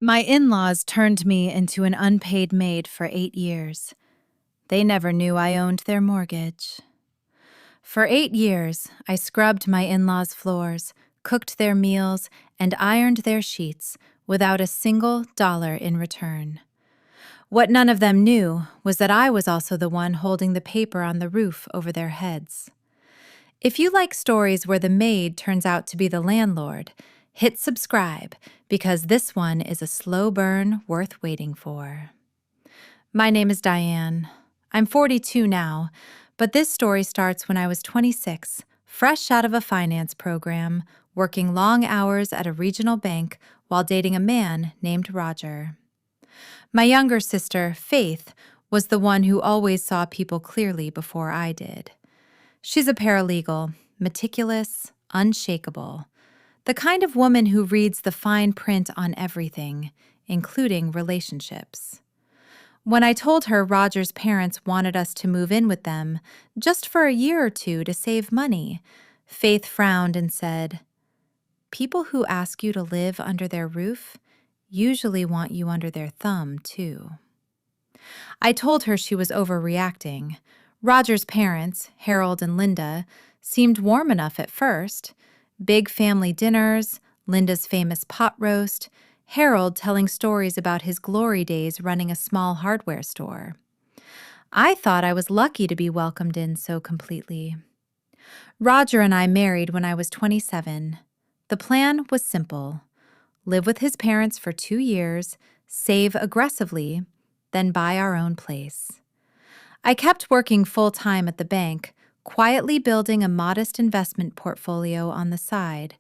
My in-laws turned me into an unpaid maid for 8 years. They never knew I owned their mortgage. For 8 years, I scrubbed my in-laws' floors, cooked their meals, and ironed their sheets without a single dollar in return. What none of them knew was that I was also the one holding the paper on the roof over their heads. If you like stories where the maid turns out to be the landlord, hit subscribe because this one is a slow burn worth waiting for. My name is Diane. I'm 42 now, but this story starts when I was 26, fresh out of a finance program, working long hours at a regional bank while dating a man named Roger. My younger sister, Faith, was the one who always saw people clearly before I did. She's a paralegal, meticulous, unshakable, the kind of woman who reads the fine print on everything, including relationships. When I told her Roger's parents wanted us to move in with them just for a year or two to save money, Faith frowned and said, "People who ask you to live under their roof usually want you under their thumb, too." I told her she was overreacting. Roger's parents, Harold and Linda, seemed warm enough at first. Big family dinners, Linda's famous pot roast, Harold telling stories about his glory days running a small hardware store. I thought I was lucky to be welcomed in so completely. Roger and I married when I was 27. The plan was simple: live with his parents for 2 years, save aggressively, then buy our own place. I kept working full-time at the bank, quietly building a modest investment portfolio on the side,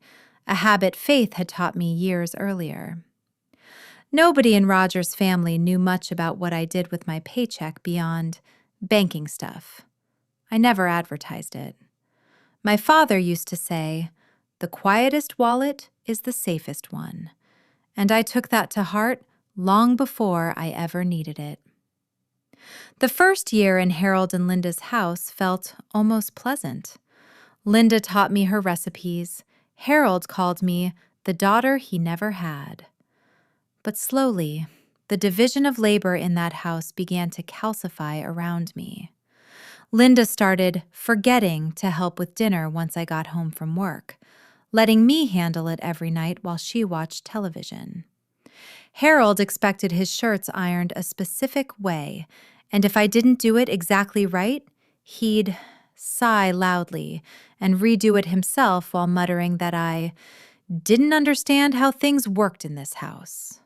a habit Faith had taught me years earlier. Nobody in Roger's family knew much about what I did with my paycheck beyond banking stuff. I never advertised it. My father used to say, "The quietest wallet is the safest one," and I took that to heart long before I ever needed it. The first year in Harold and Linda's house felt almost pleasant. Linda taught me her recipes. Harold called me the daughter he never had. But slowly, the division of labor in that house began to calcify around me. Linda started forgetting to help with dinner once I got home from work, letting me handle it every night while she watched television. Harold expected his shirts ironed a specific way, and if I didn't do it exactly right, he'd sigh loudly and redo it himself while muttering that I didn't understand how things worked in this house.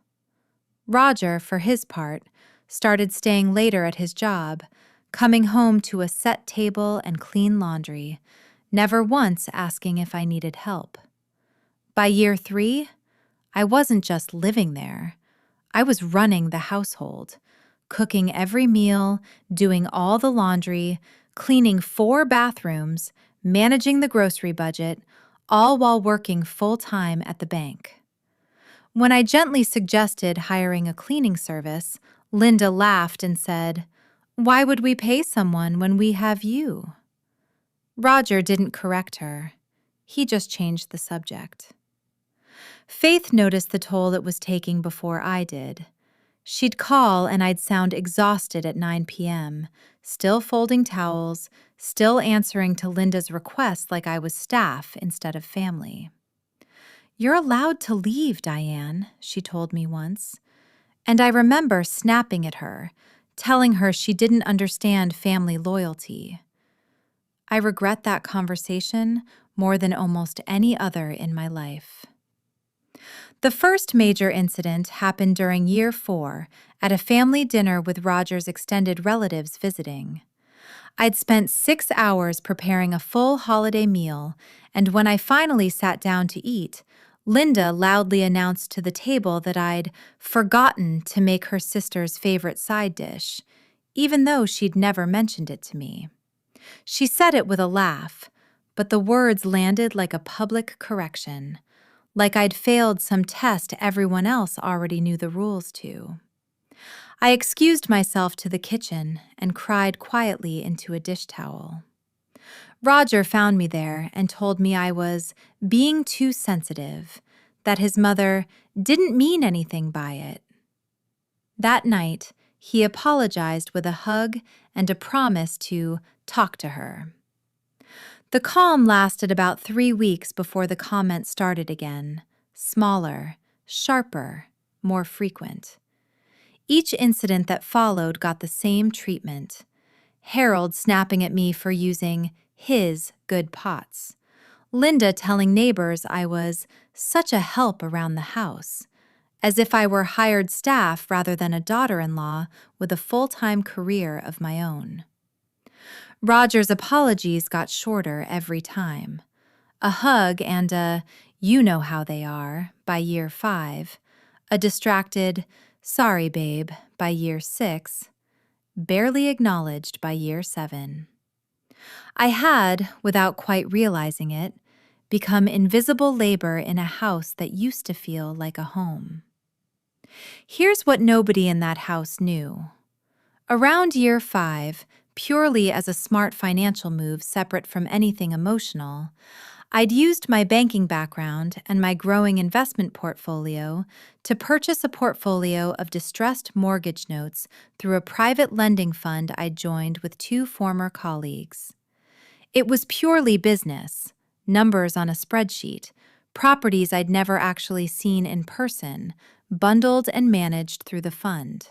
Roger, for his part, started staying later at his job, coming home to a set table and clean laundry, never once asking if I needed help. By year 3, I wasn't just living there. I was running the household, cooking every meal, doing all the laundry, cleaning 4 bathrooms, managing the grocery budget, all while working full-time at the bank. When I gently suggested hiring a cleaning service, Linda laughed and said, "Why would we pay someone when we have you?" Roger didn't correct her. He just changed the subject. Faith noticed the toll it was taking before I did. She'd call and I'd sound exhausted at 9 p.m., still folding towels, still answering to Linda's requests like I was staff instead of family. "You're allowed to leave, Diane," she told me once. And I remember snapping at her, telling her she didn't understand family loyalty. I regret that conversation more than almost any other in my life. The first major incident happened during year 4 at a family dinner with Roger's extended relatives visiting. I'd spent 6 hours preparing a full holiday meal, and when I finally sat down to eat, Linda loudly announced to the table that I'd forgotten to make her sister's favorite side dish, even though she'd never mentioned it to me. She said it with a laugh, but the words landed like a public correction, like I'd failed some test everyone else already knew the rules to. I excused myself to the kitchen and cried quietly into a dish towel. Roger found me there and told me I was being too sensitive, that his mother didn't mean anything by it. That night, he apologized with a hug and a promise to talk to her. The calm lasted about 3 weeks before the comments started again, smaller, sharper, more frequent. Each incident that followed got the same treatment. Harold snapping at me for using his good pots. Linda telling neighbors I was such a help around the house, as if I were hired staff rather than a daughter-in-law with a full-time career of my own. Roger's apologies got shorter every time. A hug and a "you know how they are" by year 5, a distracted "sorry babe" by year 6, barely acknowledged by year 7. I had, without quite realizing it, become invisible labor in a house that used to feel like a home. Here's what nobody in that house knew. Around year 5, purely as a smart financial move separate from anything emotional, I'd used my banking background and my growing investment portfolio to purchase a portfolio of distressed mortgage notes through a private lending fund I'd joined with 2 former colleagues. It was purely business, numbers on a spreadsheet, properties I'd never actually seen in person, bundled and managed through the fund.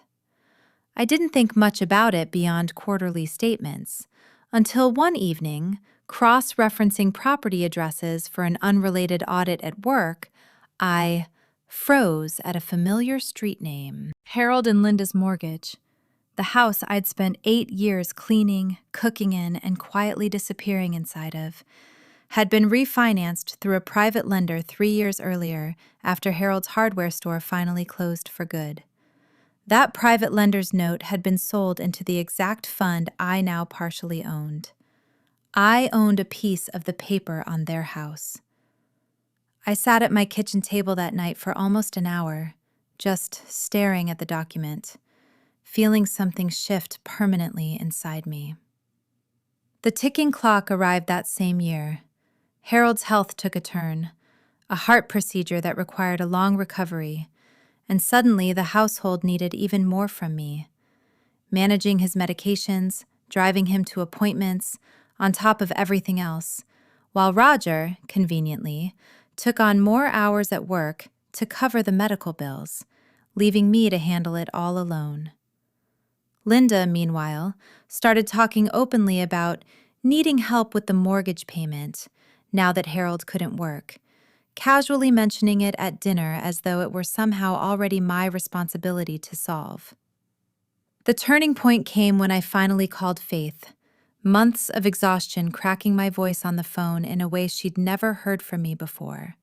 I didn't think much about it beyond quarterly statements, until one evening, cross-referencing property addresses for an unrelated audit at work, I froze at a familiar street name. Harold and Linda's mortgage. The house I'd spent 8 years cleaning, cooking in, and quietly disappearing inside of, had been refinanced through a private lender 3 years earlier after Harold's hardware store finally closed for good. That private lender's note had been sold into the exact fund I now partially owned. I owned a piece of the paper on their house. I sat at my kitchen table that night for almost an hour, just staring at the document, feeling something shift permanently inside me. The ticking clock arrived that same year. Harold's health took a turn, a heart procedure that required a long recovery, and suddenly the household needed even more from me. Managing his medications, driving him to appointments, on top of everything else, while Roger, conveniently, took on more hours at work to cover the medical bills, leaving me to handle it all alone. Linda, meanwhile, started talking openly about needing help with the mortgage payment now that Harold couldn't work, casually mentioning it at dinner as though it were somehow already my responsibility to solve. The turning point came when I finally called Faith, months of exhaustion cracking my voice on the phone in a way she'd never heard from me before.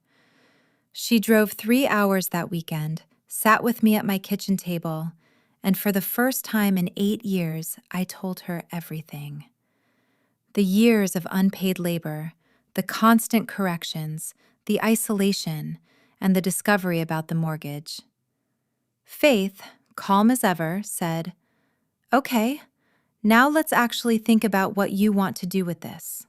She drove 3 hours that weekend, sat with me at my kitchen table, and for the first time in 8 years, I told her everything. The years of unpaid labor, the constant corrections, the isolation, and the discovery about the mortgage. Faith, calm as ever, said, "Okay, now let's actually think about what you want to do with this."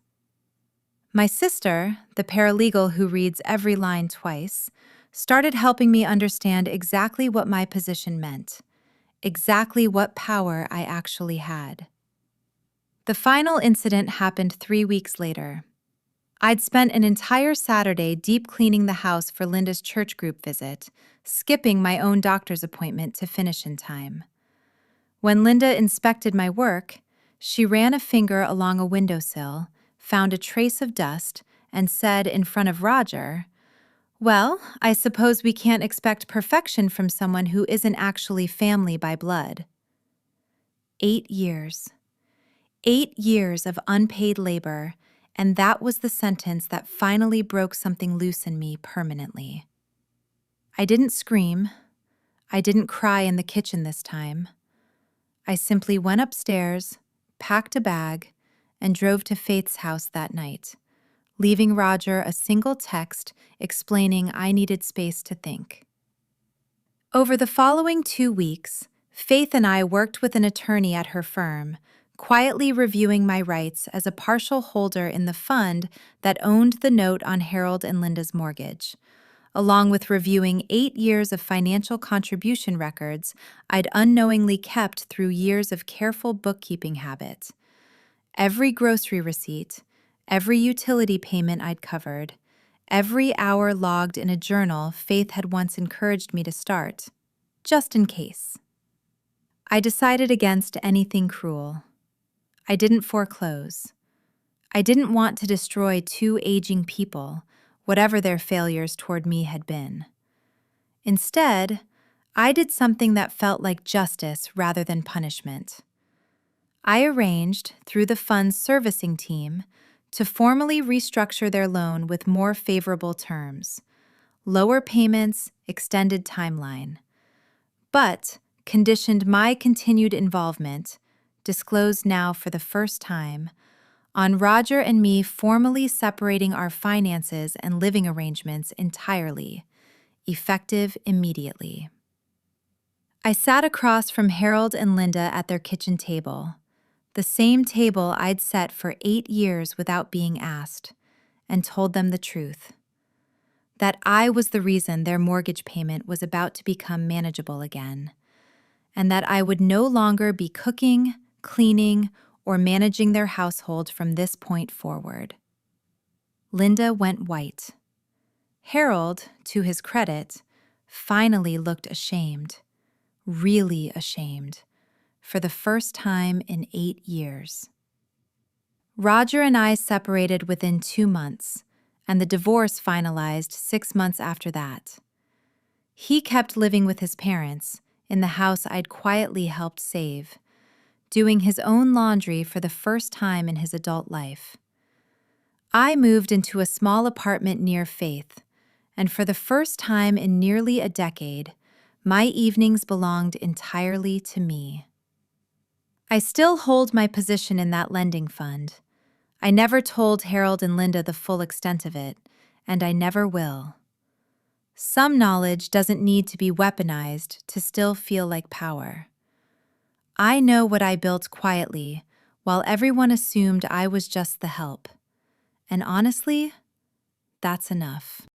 My sister, the paralegal who reads every line twice, started helping me understand exactly what my position meant, exactly what power I actually had. The final incident happened 3 weeks later. I'd spent an entire Saturday deep cleaning the house for Linda's church group visit, skipping my own doctor's appointment to finish in time. When Linda inspected my work, she ran a finger along a windowsill, found a trace of dust, and said in front of Roger, "Well, I suppose we can't expect perfection from someone who isn't actually family by blood." 8 years. 8 years of unpaid labor, and that was the sentence that finally broke something loose in me permanently. I didn't scream. I didn't cry in the kitchen this time. I simply went upstairs, packed a bag, and drove to Faith's house that night, leaving Roger a single text explaining I needed space to think. Over the following 2 weeks, Faith and I worked with an attorney at her firm, quietly reviewing my rights as a partial holder in the fund that owned the note on Harold and Linda's mortgage, along with reviewing 8 years of financial contribution records I'd unknowingly kept through years of careful bookkeeping habit. Every grocery receipt, every utility payment I'd covered, every hour logged in a journal Faith had once encouraged me to start, just in case. I decided against anything cruel. I didn't foreclose. I didn't want to destroy two aging people, whatever their failures toward me had been. Instead, I did something that felt like justice rather than punishment. I arranged, through the fund's servicing team, to formally restructure their loan with more favorable terms, lower payments, extended timeline, but conditioned my continued involvement, disclosed now for the first time, on Roger and me formally separating our finances and living arrangements entirely, effective immediately. I sat across from Harold and Linda at their kitchen table, the same table I'd set for 8 years without being asked, and told them the truth. That I was the reason their mortgage payment was about to become manageable again, and that I would no longer be cooking, cleaning, or managing their household from this point forward. Linda went white. Harold, to his credit, finally looked ashamed, really ashamed, for the first time in 8 years. Roger and I separated within 2 months, and the divorce finalized 6 months after that. He kept living with his parents in the house I'd quietly helped save, doing his own laundry for the first time in his adult life. I moved into a small apartment near Faith, and for the first time in nearly a decade, my evenings belonged entirely to me. I still hold my position in that lending fund. I never told Harold and Linda the full extent of it, and I never will. Some knowledge doesn't need to be weaponized to still feel like power. I know what I built quietly, while everyone assumed I was just the help. And honestly, that's enough.